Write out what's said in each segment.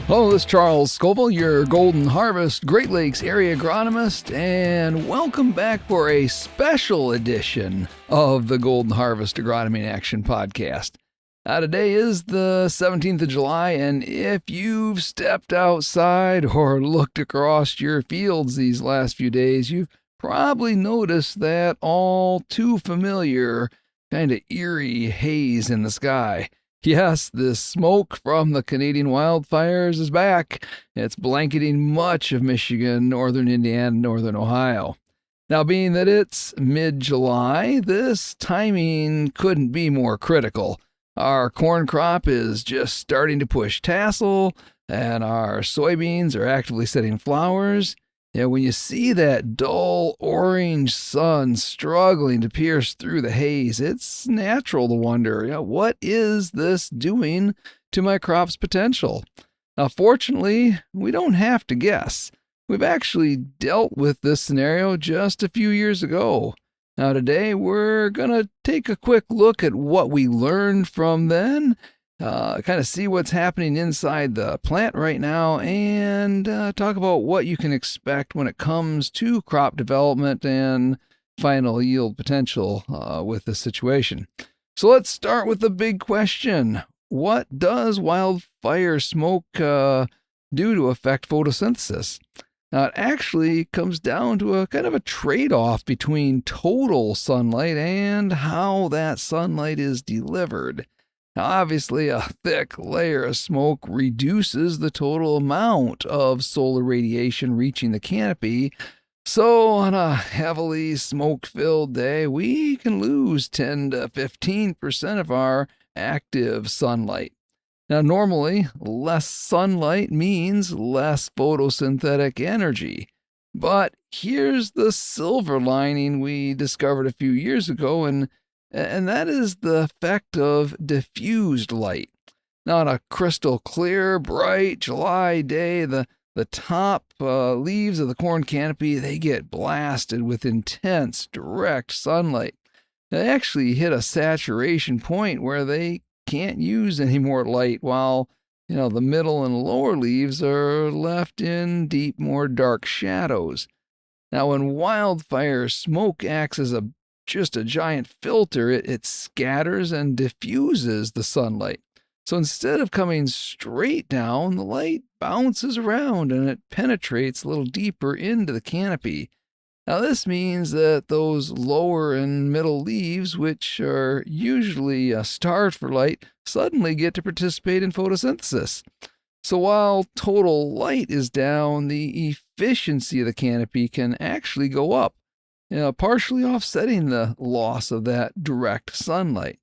Hello, this is Charles Scoville, your Golden Harvest Great Lakes area agronomist, and welcome back for a special edition of the Golden Harvest Agronomy in Action podcast. Today is the 17th of July, and if you've stepped outside or looked across your fields these last few days, you've probably noticed that all too familiar kind of eerie haze in the sky. Yes, the smoke from the Canadian wildfires is back. It's blanketing much of Michigan, northern Indiana, and northern Ohio. Now, being that it's mid-July, this timing couldn't be more critical. Our corn crop is just starting to push tassel, and our soybeans are actively setting flowers. When you see that dull orange sun struggling to pierce through the haze, it's natural to wonder, what is this doing to my crop's potential? Now, fortunately, we don't have to guess. We've actually dealt with this scenario just a few years ago. Now, today, we're going to take a quick look at what we learned from then, kind of see what's happening inside the plant right now, and talk about what you can expect when it comes to crop development and final yield potential with this situation. So let's start with the big question. What does wildfire smoke do to affect photosynthesis? Now, it actually comes down to a kind of a trade-off between total sunlight and how that sunlight is delivered. Now, obviously, a thick layer of smoke reduces the total amount of solar radiation reaching the canopy. So, on a heavily smoke-filled day, we can lose 10 to 15% of our active sunlight. Now, normally, less sunlight means less photosynthetic energy. But here's the silver lining we discovered a few years ago, and that is the effect of diffused light. Now, on a crystal clear, bright July day, the top leaves of the corn canopy, they get blasted with intense, direct sunlight. They actually hit a saturation point where they can't use any more light, while the middle and lower leaves are left in deep, more dark shadows. Now, when wildfire smoke acts as just a giant filter, it scatters and diffuses the sunlight. So instead of coming straight down, the light bounces around and it penetrates a little deeper into the canopy. Now, this means that those lower and middle leaves, which are usually starved for light, suddenly get to participate in photosynthesis. So while total light is down, the efficiency of the canopy can actually go up, partially offsetting the loss of that direct sunlight.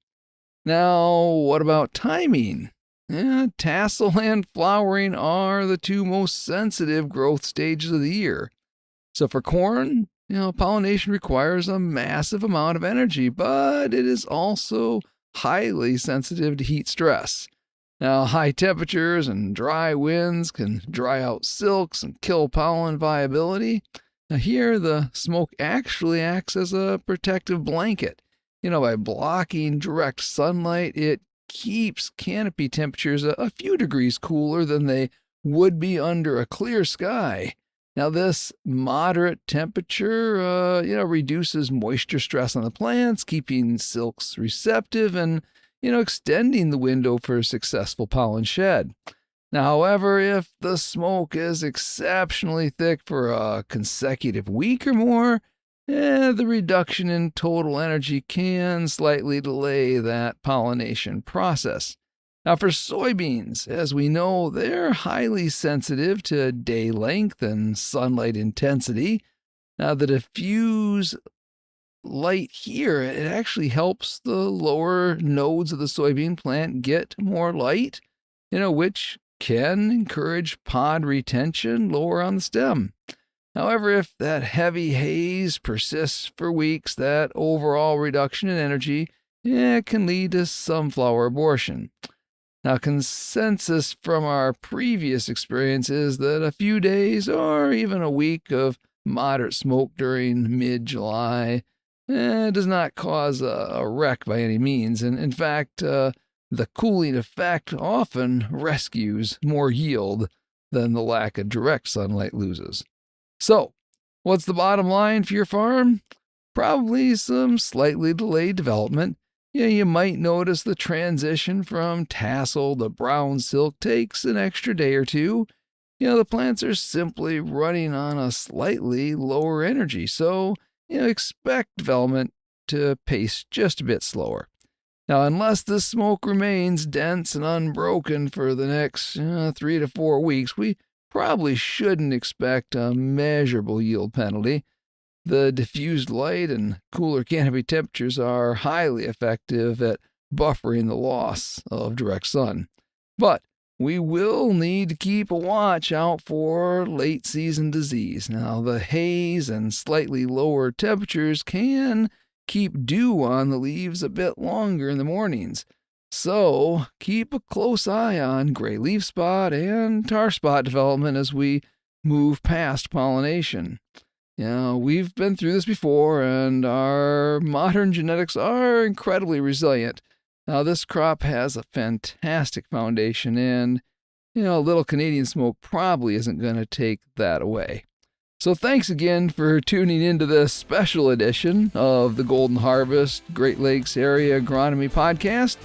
Now, what about timing? Tassel and flowering are the two most sensitive growth stages of the year. So for corn, pollination requires a massive amount of energy, but it is also highly sensitive to heat stress. Now, high temperatures and dry winds can dry out silks and kill pollen viability. Now, here, the smoke actually acts as a protective blanket. By blocking direct sunlight, it keeps canopy temperatures a few degrees cooler than they would be under a clear sky. Now, this moderate temperature, reduces moisture stress on the plants, keeping silks receptive and, extending the window for successful pollen shed. Now, however, if the smoke is exceptionally thick for a consecutive week or more, the reduction in total energy can slightly delay that pollination process. Now, for soybeans, as we know, they're highly sensitive to day length and sunlight intensity. Now, the diffuse light here, it actually helps the lower nodes of the soybean plant get more light, which can encourage pod retention lower on the stem. However, if that heavy haze persists for weeks, that overall reduction in energy can lead to sunflower abortion. Now, consensus from our previous experience is that a few days or even a week of moderate smoke during mid-July does not cause a wreck by any means. And in fact, the cooling effect often rescues more yield than the lack of direct sunlight loses. So, what's the bottom line for your farm? Probably some slightly delayed development. You might notice the transition from tassel to brown silk takes an extra day or two. The plants are simply running on a slightly lower energy, so expect development to pace just a bit slower. Now, unless the smoke remains dense and unbroken for the next 3 to 4 weeks, we probably shouldn't expect a measurable yield penalty. The diffused light and cooler canopy temperatures are highly effective at buffering the loss of direct sun. But we will need to keep a watch out for late season disease. Now, the haze and slightly lower temperatures can keep dew on the leaves a bit longer in the mornings. So keep a close eye on gray leaf spot and tar spot development as we move past pollination. We've been through this before, and our modern genetics are incredibly resilient. Now, this crop has a fantastic foundation, and, a little Canadian smoke probably isn't going to take that away. So thanks again for tuning into this special edition of the Golden Harvest Great Lakes Area Agronomy Podcast.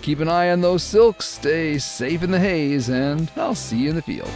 Keep an eye on those silks, stay safe in the haze, and I'll see you in the field.